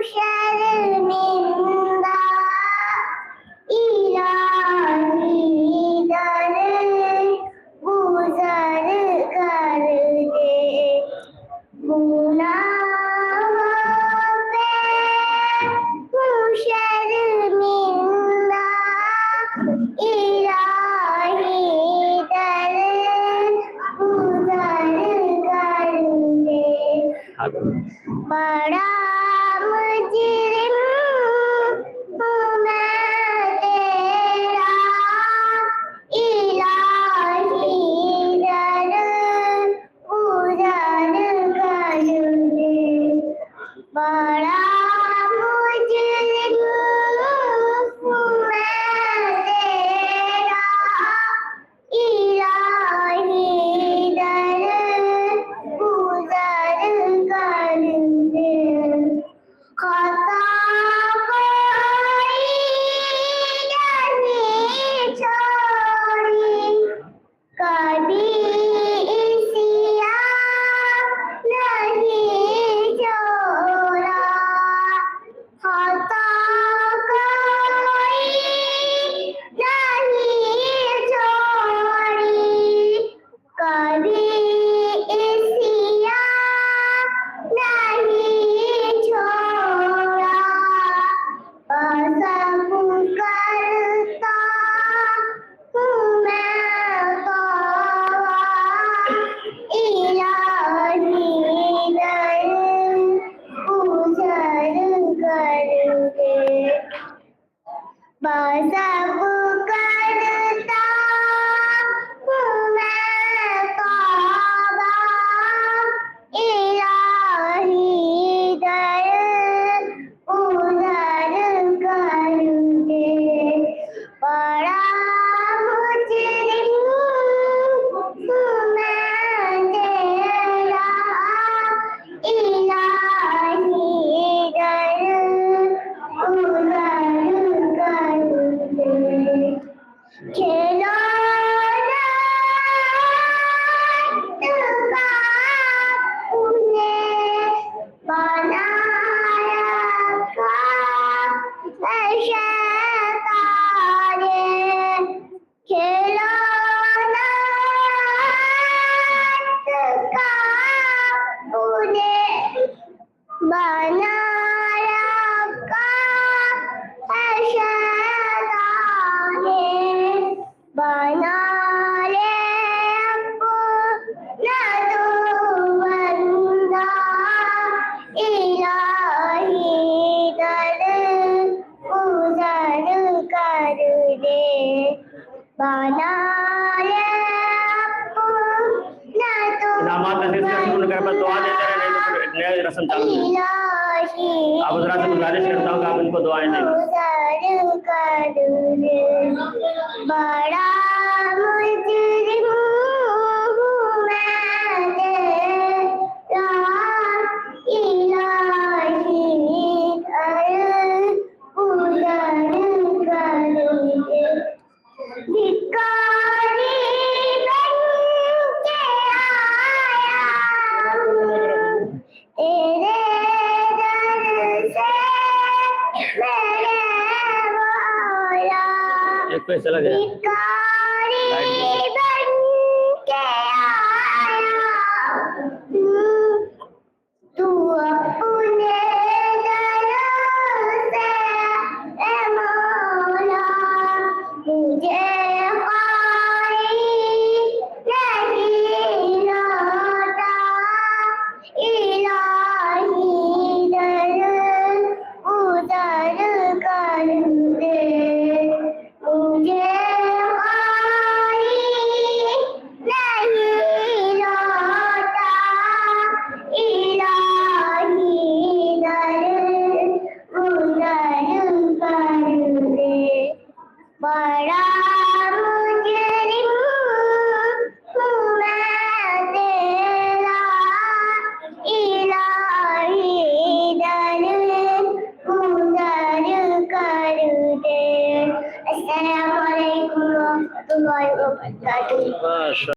शर्मिंदा इलाही दर गुजर कर दे गुनाहों पे हूँ शर्मिंदा इलाही दर गुजर कर दे बड़ा मुजरिम हूँ मैं तेरा इलाही दर गुजर कर दे बड़ा मुजरिम हूँ मैं तेरा इलाही दर गुजर कर दे खता कोई नहीं छोड़ी कभी सिया नहीं छोड़ा खता कोई नहीं छोड़ी कभी सिया नहीं छोड़ा सब करता हूँ मैं तौबा इलाही दर गुजर कर दे सब करता हूँ मैं तौबा इलाही दर गुजर कर दे बड़ा मुजरिम हूँ मैं तेरा इलाही दर गुजर कर दे खिलौना तुका तूने बनाया का शैतान खिलौना तुका तूने बनाया का शैतान बना ले अपना तू बंदा इलाही दर गुजर कर दे बना ले अपना तू इनामात नसीब से शुरू कर पर दुआ देते रहे नहीं तो फिर नया रस्म चालू है। इलाही आप हजरात से गुजारिश करता हूँ कि आप इनको दुआएं दें गुजर कर दे बड़ा मुजरिम हूँ मैं तेरा इलाही दर गुजर कर दे भिखारी बन के आया हूँ तेरे दर से मेरे मौला एक पैसा लगे भिखारी